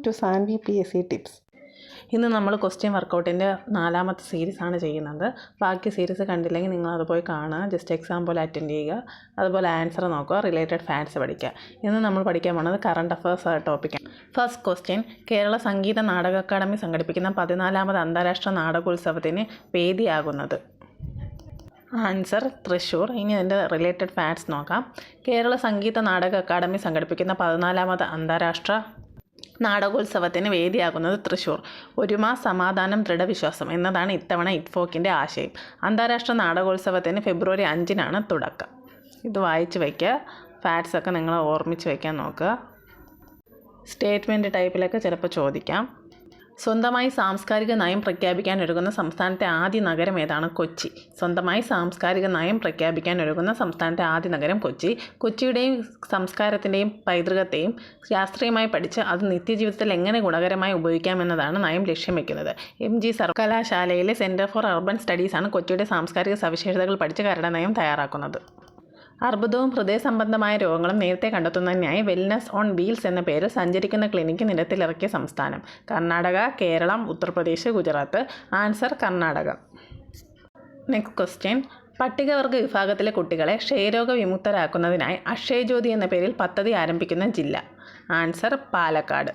To Saanvi PSC tips. ഇന്ന് നമ്മൾ question വർക്കൗട്ടിൻ്റെ 4ാമത്തെ സീരീസാണ് ചെയ്യുന്നത്. ബാക്കി സീരീസ് കണ്ടില്ലെങ്കിൽ നിങ്ങൾ അത് പോയി കാണുക, ജസ്റ്റ് എക്സാം പോലെ അറ്റൻഡ് ചെയ്യുക, അതുപോലെ ആൻസർ നോക്കുക, റിലേറ്റഡ് ഫാക്ട്സ് പഠിക്കുക. ഇന്ന് നമ്മൾ പഠിക്കാൻ പോകുന്നത് കറണ്ട് അഫയേഴ്സ് ടോപ്പിക്കാണ്. First question, Kerala Sangeetha Nataka academy സംഘടിപ്പിക്കുന്ന 14ാമത് അന്താരാഷ്ട്ര നാടകോത്സവത്തിന് വേദിയാകുന്നത്? ആൻസർ തൃശ്ശൂർ. ഇനി അതിൻ്റെ റിലേറ്റഡ് ഫാക്ട്സ് നോക്കാം. കേരള സംഗീത നാടക അക്കാദമി സംഘടിപ്പിക്കുന്ന 14ാമത് അന്താരാഷ്ട്ര നാടകോത്സവത്തിന് വേദിയാകുന്നത് തൃശ്ശൂർ. ഒരുമ, സമാധാനം, ദൃഢവിശ്വാസം എന്നതാണ് ഇത്തവണ ഇറ്റ്ഫോക്കിൻ്റെ ആശയം. അന്താരാഷ്ട്ര നാടകോത്സവത്തിന് ഫെബ്രുവരി 5-നാണ് തുടക്കം. ഇത് വായിച്ച് വയ്ക്കുക, ഫാക്ട്സൊക്കെ നിങ്ങൾ ഓർമ്മിച്ച് വയ്ക്കാൻ നോക്കുക. സ്റ്റേറ്റ്മെൻറ്റ് ടൈപ്പിലൊക്കെ ചിലപ്പോൾ ചോദിക്കാം. സ്വന്തമായി സാംസ്കാരിക നയം പ്രഖ്യാപിക്കാൻ ഒരുങ്ങുന്ന സംസ്ഥാനത്തെ ആദ്യ നഗരം ഏതാണ്? കൊച്ചി. സ്വന്തമായി സാംസ്കാരിക നയം പ്രഖ്യാപിക്കാൻ ഒരുങ്ങുന്ന സംസ്ഥാനത്തെ ആദ്യ നഗരം കൊച്ചി. കൊച്ചിയുടെയും സംസ്കാരത്തിൻ്റെയും പൈതൃകത്തെയും ശാസ്ത്രീയമായി പഠിച്ച് അത് നിത്യജീവിതത്തിൽ എങ്ങനെ ഗുണകരമായി ഉപയോഗിക്കാമെന്നതാണ് നയം ലക്ഷ്യം വയ്ക്കുന്നത്. MG സർവകലാശാലയിലെ സെൻറ്റർ ഫോർ അർബൻ സ്റ്റഡീസാണ് കൊച്ചിയുടെ സാംസ്കാരിക സവിശേഷതകൾ പഠിച്ച് കരട് നയം തയ്യാറാക്കുന്നത്. അർബുദവും ഹൃദയ സംബന്ധമായ രോഗങ്ങളും നേരത്തെ കണ്ടെത്തുന്നതിനായി വെൽനസ് ഓൺ വീൽസ് എന്ന പേരിൽ സഞ്ചരിക്കുന്ന ക്ലിനിക്ക് നിരത്തിലിറക്കിയ സംസ്ഥാനം? Karnataka, Keralam, Uttar Pradesh, Gujarat. Answer Karnataka. Next question, പട്ടികവർഗ വിഭാഗത്തിലെ കുട്ടികളെ ക്ഷയരോഗ വിമുക്തരാക്കുന്നതിനായി അക്ഷയജ്യോതി എന്ന പേരിൽ പദ്ധതി ആരംഭിക്കുന്ന ജില്ല? ആൻസർ പാലക്കാട്.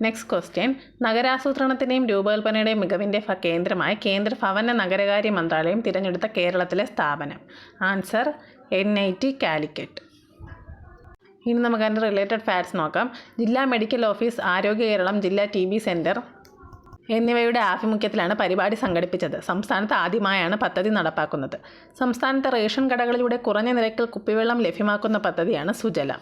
നെക്സ്റ്റ് ക്വസ്റ്റ്യൻ, നഗരാസൂത്രണത്തിൻ്റെയും രൂപകൽപ്പനയുടെയും മികവിൻ്റെ കേന്ദ്രമായി കേന്ദ്ര ഭവന നഗരകാര്യ മന്ത്രാലയം തിരഞ്ഞെടുത്ത കേരളത്തിലെ സ്ഥാപനം? Answer NIT Calicut. ഇനി നമുക്ക് അതിൻ്റെ റിലേറ്റഡ് ഫാക്ട്സ് നോക്കാം. ജില്ലാ മെഡിക്കൽ ഓഫീസ്, ആരോഗ്യ കേരളം, ജില്ലാ TB സെൻറ്റർ എന്നിവയുടെ ആഭിമുഖ്യത്തിലാണ് പരിപാടി സംഘടിപ്പിച്ചത്. സംസ്ഥാനത്ത് ആദ്യമായാണ് പദ്ധതി നടപ്പാക്കുന്നത്. സംസ്ഥാനത്തെ റേഷൻ കടകളിലൂടെ കുറഞ്ഞ നിരക്കിൽ കുപ്പിവെള്ളം ലഭ്യമാക്കുന്ന പദ്ധതിയാണ് സുജല.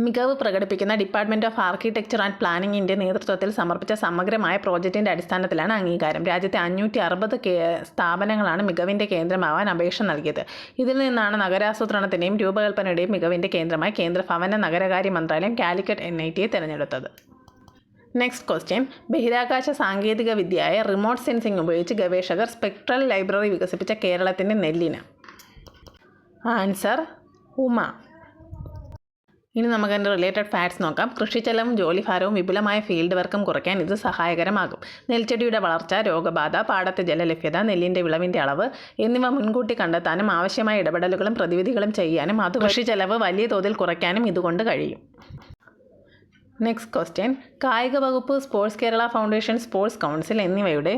മികവ് പ്രകടിപ്പിക്കുന്ന ഡിപ്പാർട്ട്മെൻറ്റ് ഓഫ് ആർക്കിടെക്ചർ ആൻഡ് പ്ലാനിങ്ങിൻ്റെ നേതൃത്വത്തിൽ സമർപ്പിച്ച സമഗ്രമായ പ്രോജക്റ്റിൻ്റെ അടിസ്ഥാനത്തിലാണ് അംഗീകാരം. രാജ്യത്തെ 560 സ്ഥാപനങ്ങളാണ് മികവിൻ്റെ കേന്ദ്രമാവാൻ അപേക്ഷ നൽകിയത്. ഇതിൽ നിന്നാണ് നഗരാസൂത്രണത്തിൻ്റെയും രൂപകൽപ്പനയുടെയും മികവിൻ്റെ കേന്ദ്രമായി കേന്ദ്ര ഭവന നഗരകാര്യ മന്ത്രാലയം കാലിക്കറ്റ് NITയെ തിരഞ്ഞെടുത്തത്. നെക്സ്റ്റ് ക്വസ്റ്റ്യൻ, ബഹിരാകാശ സാങ്കേതിക വിദ്യയായ റിമോട്ട് സെൻസിംഗ് ഉപയോഗിച്ച് ഗവേഷകർ സ്പെക്ട്രൽ ലൈബ്രറി വികസിപ്പിച്ച കേരളത്തിൻ്റെ നെല്ലിനം? ആൻസർ ഉമ. ഇനി നമുക്ക് അതിൻ്റെ റിലേറ്റഡ് ഫാക്ട്സ് നോക്കാം. കൃഷിച്ചെലവും ജോലിഭാരവും വിപുലമായ ഫീൽഡ് വർക്കും കുറയ്ക്കാൻ ഇത് സഹായകരമാകും. നെൽച്ചെടിയുടെ വളർച്ച, രോഗബാധ, പാടത്തെ ജലലഭ്യത, നെല്ലിൻ്റെ വിളവിൻ്റെ അളവ് എന്നിവ മുൻകൂട്ടി കണ്ടെത്താനും ആവശ്യമായ ഇടപെടലുകളും പ്രതിവിധികളും ചെയ്യാനും അത് കൃഷിച്ചെലവ് വലിയ തോതിൽ കുറയ്ക്കാനും ഇതുകൊണ്ട് കഴിയും. നെക്സ്റ്റ് ക്വസ്റ്റ്യൻ, കായിക വകുപ്പ്, sports Kerala foundation, sports council എന്നിവയുടെ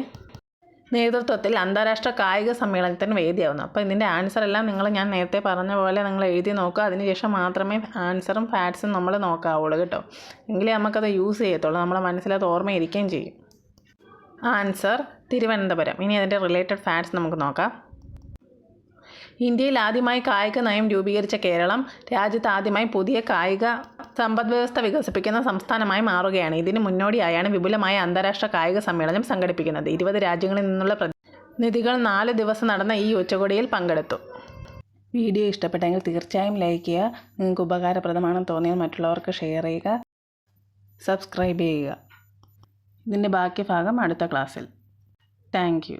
നേതൃത്വത്തിൽ അന്താരാഷ്ട്ര കായിക സമ്മേളനത്തിന് വേദിയാവുന്നു. അപ്പോൾ ഇതിൻ്റെ ആൻസർ എല്ലാം ഞാൻ നേരത്തെ പറഞ്ഞ പോലെ നിങ്ങൾ എഴുതി നോക്കുക. അതിനുശേഷം മാത്രമേ ആൻസറും ഫാക്ട്സും നമ്മൾ നോക്കാവുള്ളൂ കേട്ടോ. എങ്കിലേ നമുക്കത് യൂസ് ചെയ്യത്തുള്ളൂ, നമ്മുടെ മനസ്സിലത് ഓർമ്മയിരിക്കുകയും ചെയ്യും. ആൻസർ തിരുവനന്തപുരം. ഇനി അതിൻ്റെ റിലേറ്റഡ് ഫാക്ട്സ് നമുക്ക് നോക്കാം. ഇന്ത്യയിൽ ആദ്യമായി കായിക നയം രൂപീകരിച്ച കേരളം രാജ്യത്ത് ആദ്യമായി പുതിയ കായിക സമ്പദ്വ്യവസ്ഥ വികസിപ്പിക്കുന്ന സംസ്ഥാനമായി മാറുകയാണ്. ഇതിന് മുന്നോടിയായാണ് വിപുലമായ അന്താരാഷ്ട്ര കായിക സമ്മേളനം സംഘടിപ്പിക്കുന്നത്. 20 രാജ്യങ്ങളിൽ നിന്നുള്ള പ്രതിനിധികൾ 4 ദിവസം നടന്ന ഈ ഉച്ചകോടിയിൽ പങ്കെടുത്തു. വീഡിയോ ഇഷ്ടപ്പെട്ടെങ്കിൽ തീർച്ചയായും ലൈക്ക് ചെയ്യുക. നിങ്ങൾക്ക് ഉപകാരപ്രദമാണെന്ന് തോന്നിയാൽ മറ്റുള്ളവർക്ക് ഷെയർ ചെയ്യുക, സബ്സ്ക്രൈബ് ചെയ്യുക. ഇതിൻ്റെ ബാക്കി ഭാഗം അടുത്ത ക്ലാസ്സിൽ. Thank you.